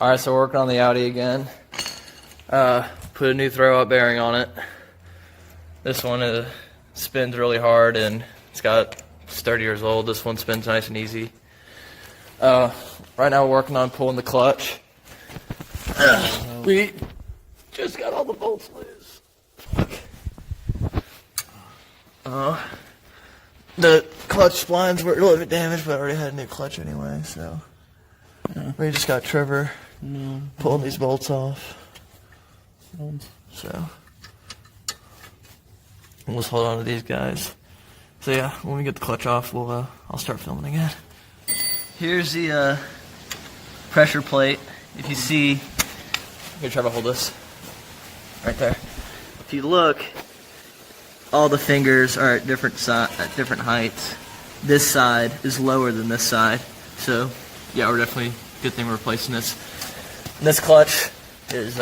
Alright, so we're working on the Audi again. Put a new throwout bearing on it. This one spins really hard and it's 30 years old. This one spins nice and easy. Right now we're working on pulling the clutch. We just got all the bolts loose. The clutch splines were a little bit damaged, but I already had a new clutch anyway, so we just got Trevor pulling these bolts off. So we'll just hold on to these guys. So yeah, when we get the clutch off, I'll start filming again. Here's the pressure plate. If you see, here, Trevor, hold this right there. If you look, all the fingers are at different heights. This side is lower than this side, so yeah, we're definitely good thing we're replacing this. And this clutch is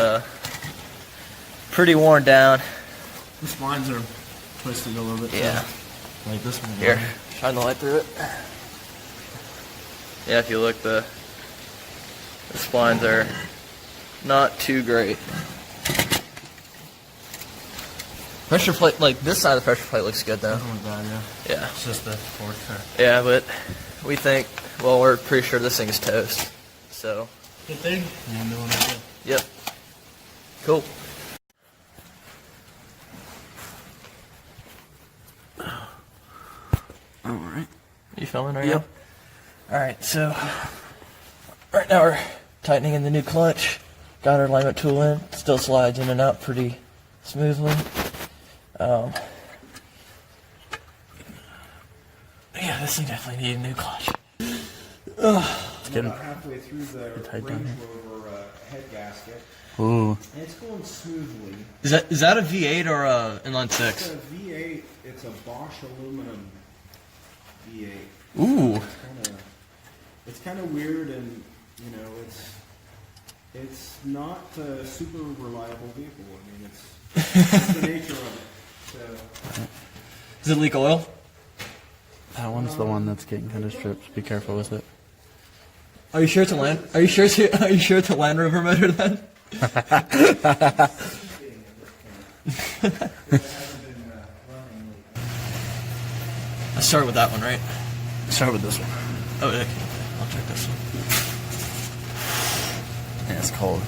pretty worn down. The splines are twisted a little bit. Yeah. Too. Like this one. Here, shine the light through it. Yeah, if you look, the splines are not too great. Pressure plate, like this side of the pressure plate looks good though. Oh my god, yeah. Yeah. It's just the fourth car. Yeah, but we think, well, we're pretty sure this thing is toast. So. Good thing? Yeah, I'm doing it good. Yep. Cool. Alright. You filming right now? Alright, so right now we're tightening in the new clutch. Got our alignment tool in. Still slides in and out pretty smoothly. Yeah, this thing definitely needs a new clutch. It's getting halfway through the range rover head gasket. Ooh. And it's going smoothly. Is that a V8 or a inline six? It's a V8. It's a Bosch aluminum V8. Ooh. It's kind of weird, and you know, it's not a super reliable vehicle. I mean, it's the nature of it. So. Does it leak oil? That one's the one that's getting kind of stripped. Be careful with it. Are you sure it's a Land? Are you sure it's a Land Rover motor then? Let's start with that one, right? Start with this one. Oh, okay. I'll check this one. Yeah, it's cold.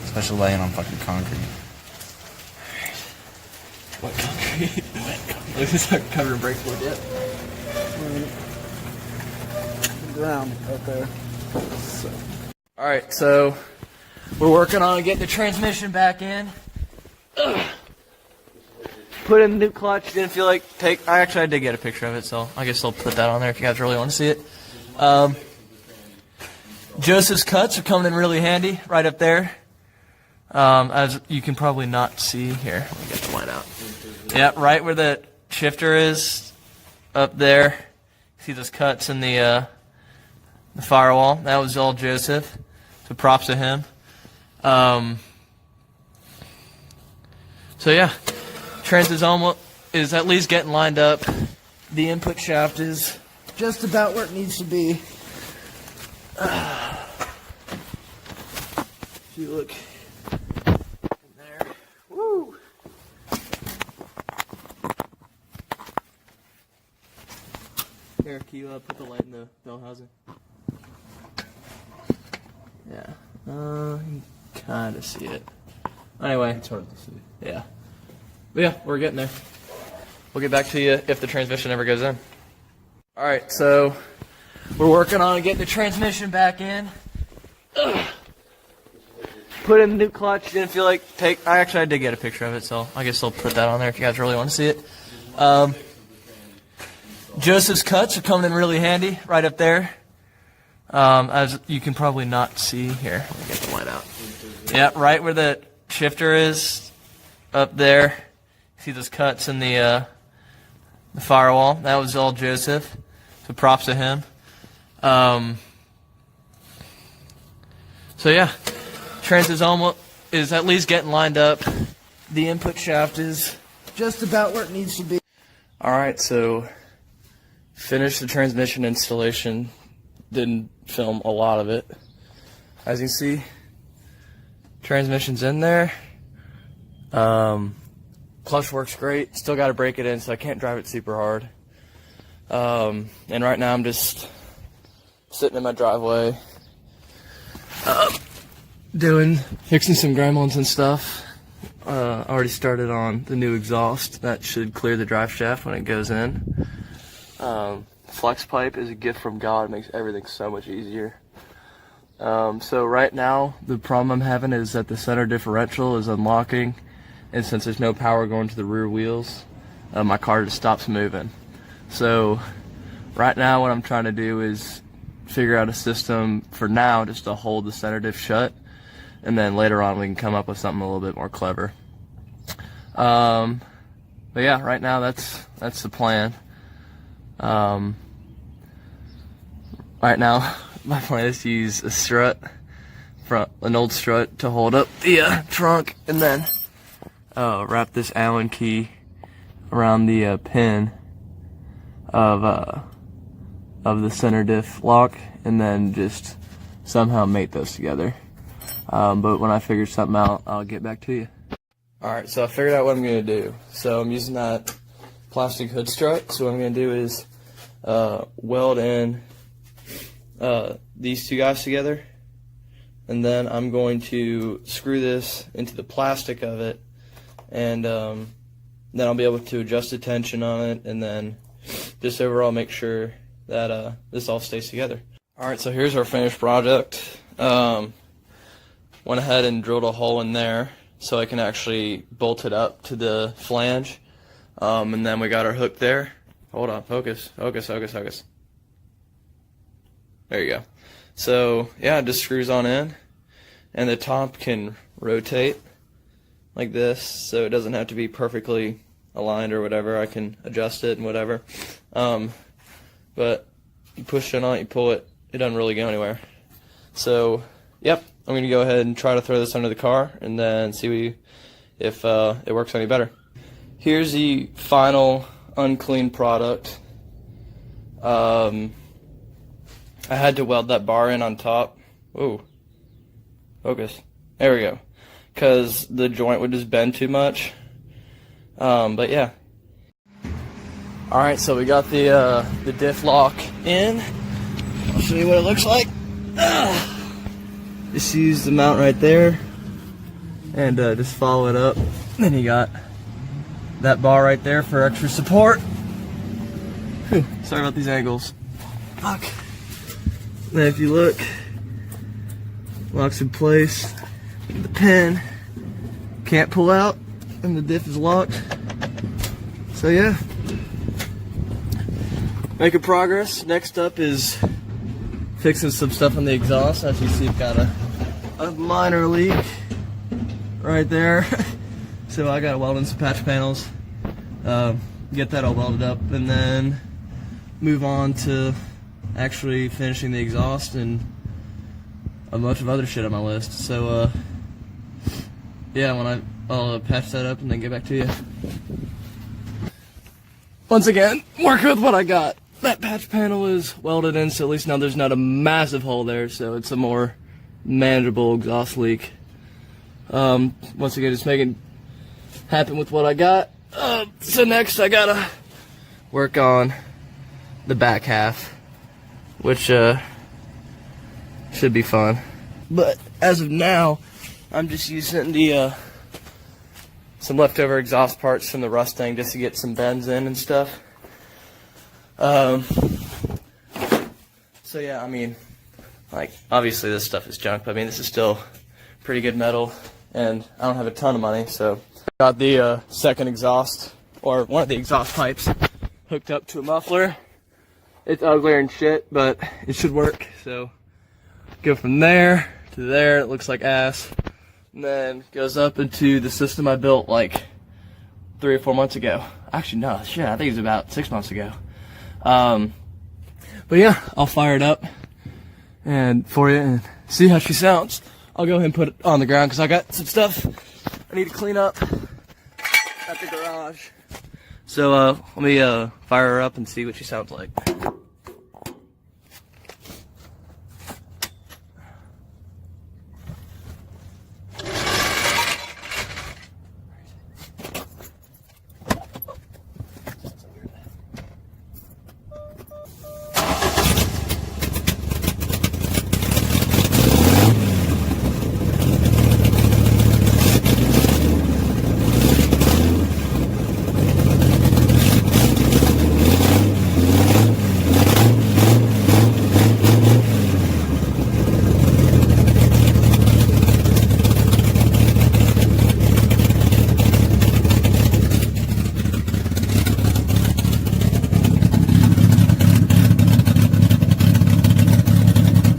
Especially laying on fucking concrete. What concrete? Wet concrete. Look, it's not covering brake fluid yet. The ground right there. So. Alright, so we're working on getting the transmission back in. Put in the new clutch. Didn't feel like I did get a picture of it, so I guess I'll put that on there if you guys really want to see it. Joseph's cuts are coming in really handy right up there. As you can probably not see here. Let me get the light out. Yeah, right where the shifter is up there. See those cuts in the firewall? That was all Joseph. So props to him. So yeah, trans is at least getting lined up. The input shaft is just about where it needs to be. If you look in there, woo! Here, can you put the light in the bell housing? Yeah, you can kind of see it. Anyway, It's hard to see. yeah. But yeah, we're getting there. We'll get back to you if the transmission ever goes in. Alright, so we're working on getting the transmission back in. Put in the new clutch. Didn't feel like I did get a picture of it, so I guess I'll put that on there if you guys really want to see it. Joseph's cuts are coming in really handy right up there. As you can probably not see here. Let me get the light out. Yeah, right where the shifter is up there. See those cuts in the firewall? That was all Joseph. So props to him. So yeah, trans is at least getting lined up. The input shaft is just about where it needs to be. Alright, so finished the transmission installation didn't film a lot of it. As you can see, transmission's in there. Clutch works great. Still got to break it in, so I can't drive it super hard. And right now I'm just sitting in my driveway, fixing some gremlins and stuff. Already started on the new exhaust. That should clear the drive shaft when it goes in. Flex pipe is a gift from God. It makes everything so much easier. So right now, the problem I'm having is that the center differential is unlocking, and since there's no power going to the rear wheels, my car just stops moving. So right now what I'm trying to do is figure out a system for now just to hold the center diff shut, and then later on we can come up with something a little bit more clever. But yeah, right now that's the plan. Right now my plan is to use a strut, an old strut, to hold up the trunk, and then wrap this Allen key around the pin of the center diff lock, and then just somehow mate those together. But when I figure something out, I'll get back to you. Alright, so I figured out what I'm going to do. So I'm using that plastic hood strut. So what I'm going to do is weld in these two guys together, and then I'm going to screw this into the plastic of it, and then I'll be able to adjust the tension on it, and then just overall make sure that this all stays together. Alright, so here's our finished project. Went ahead and drilled a hole in there so I can actually bolt it up to the flange, and then we got our hook there. Hold on, focus. There you go. So yeah, it just screws on in, and the top can rotate like this, so it doesn't have to be perfectly aligned or whatever. I can adjust it and whatever. But you push it on it, you pull it, it doesn't really go anywhere. So yep, I'm gonna go ahead and try to throw this under the car and then see if it works any better. Here's the final unclean product. I had to weld that bar in on top. Whoa, focus. There we go. Because the joint would just bend too much. But yeah. Alright, so we got the diff lock in. I'll show you what it looks like. Just use the mount right there and just follow it up. Then you got that bar right there for extra support. Whew, sorry about these angles. Fuck. Then if you look, locks in place. The pin can't pull out, and the diff is locked. So yeah, making progress. Next up is fixing some stuff on the exhaust. As you see, I've got a minor leak right there. So I gotta weld in some patch panels, get that all welded up, and then move on to actually finishing the exhaust and a bunch of other shit on my list. So yeah, I'll patch that up and then get back to you. Once again, working with what I got. That patch panel is welded in, so at least now there's not a massive hole there, so it's a more manageable exhaust leak. Once again, just making happen with what I got. So next I gotta work on the back half, which should be fun. But as of now, I'm just using the some leftover exhaust parts from the Mustang just to get some bends in and stuff. So yeah, I mean, like, obviously this stuff is junk, but I mean, this is still pretty good metal, and I don't have a ton of money, so I got the second exhaust, or one of the exhaust pipes, hooked up to a muffler. It's uglier and shit, but it should work. So go from there to there. It looks like ass, and then goes up into the system I built like 3 or 4 months ago. Actually, no, shit, I think it was about 6 months ago. But yeah, I'll fire it up and for you and see how she sounds. I'll go ahead and put it on the ground because I got some stuff I need to clean up at the garage. So let me fire her up and see what she sounds like.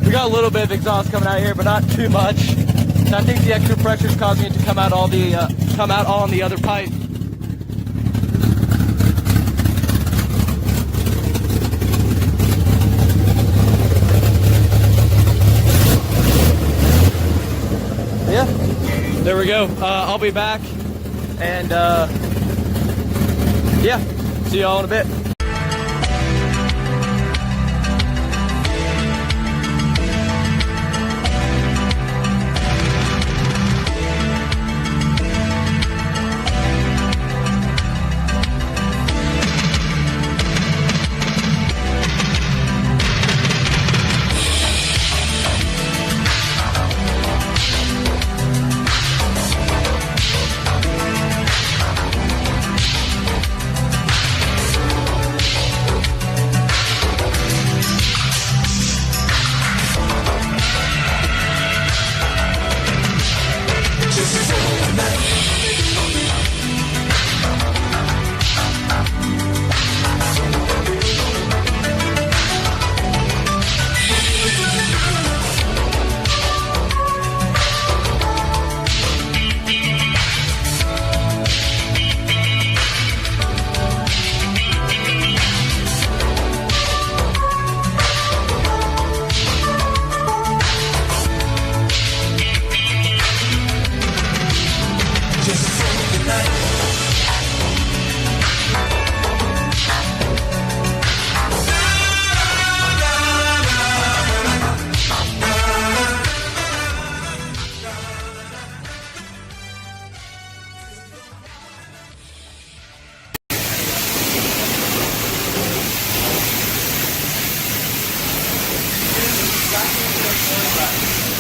We got a little bit of exhaust coming out here, but not too much. And I think the extra pressure is causing it to come out all on the other pipe. Yeah, there we go. I'll be back, and yeah, see y'all in a bit.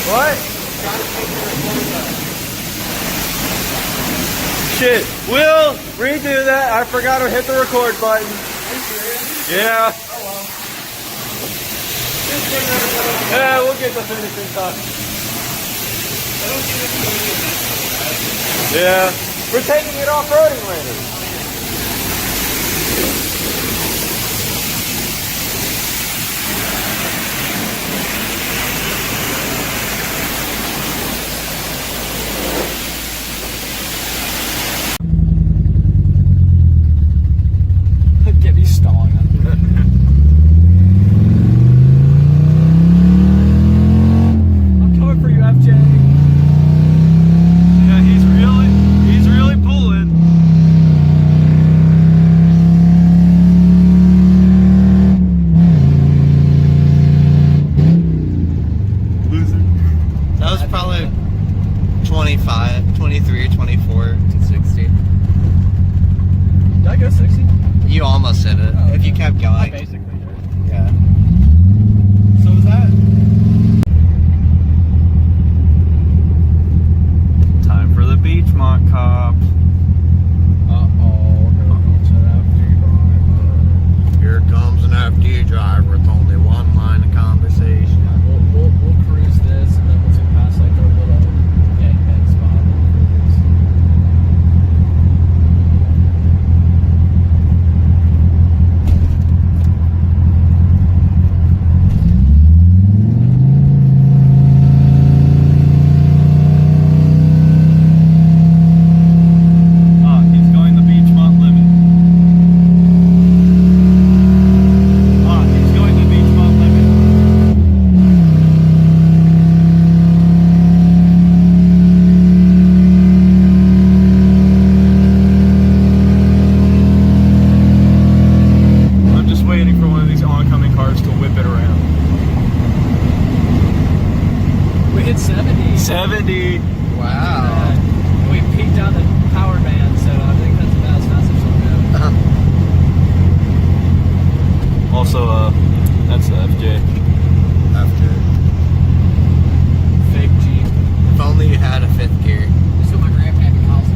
What? Shit, we'll redo that. I forgot to hit the record button. Yeah. Yeah, we'll get the finishing touch. Yeah. We're taking it off-roading later. Get me stalling up. I'm coming for you, FJ. Yeah, he's really pulling. Loser. That was probably 25, 23, 24 to 60. Did I go 60? You almost said it. Oh, if you kept going. I basically did. Yeah. So was that? Time for the Beachmont cop. Uh-oh, we're going to an FD driver. Here comes an FD driver with only one line of conversation. We'll cruise this, and then once we pass like our little gangbang spot, we'll cruise. He's going the Beachmont limit. He's going the Beachmont limit. I'm just waiting for one of these oncoming cars to whip it around. We hit 70. 70. Wow. And we peaked on the power band, so I think that's about as fast as she'll go. Also, that's the FJ. After. Fake Jeep. If only you had a fifth gear. Just what my grandpappy calls it.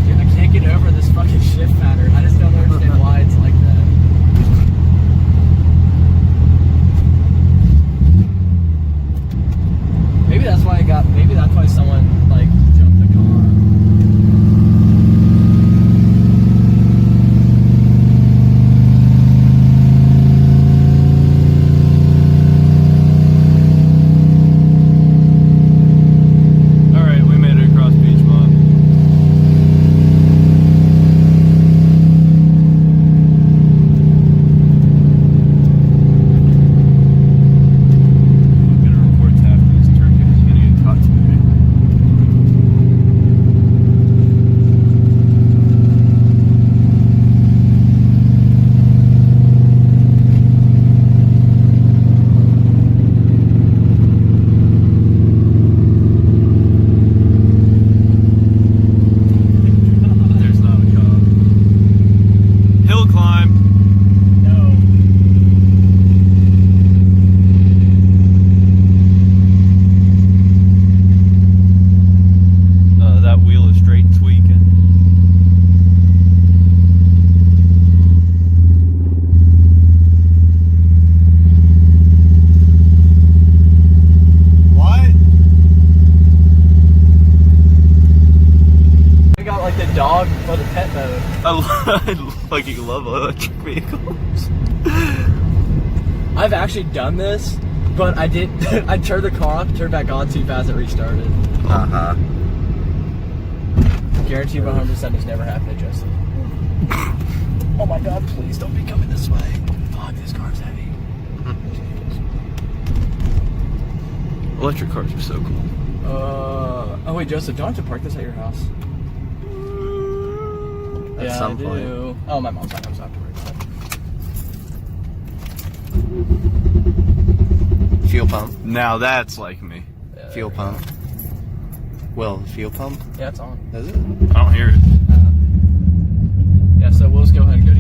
Dude, I can't get over this fucking shift pattern. I just don't understand why it's like that. Maybe that's why someone like jumped the car. hill climb. No. That wheel is straight tweaking. What? We got like the dog for the pet mode. I fucking love electric vehicles. I've actually done this, but I did. I turned the car off, turned back on too fast, it restarted. Uh-huh. Guarantee 100% it's never happened to Justin. Oh my god, please don't be coming this way. Fuck, this car's heavy. Electric cars are so cool. Oh wait, Joseph, don't I have to park this at your house? At Yeah, some I do. point. Oh, my mom's not have to worry about it. Fuel pump. Now that's like me. Yeah, Fuel there we pump. Will, fuel pump? go. Yeah, it's on. Is it? I don't hear it. Yeah, so we'll just go ahead and go to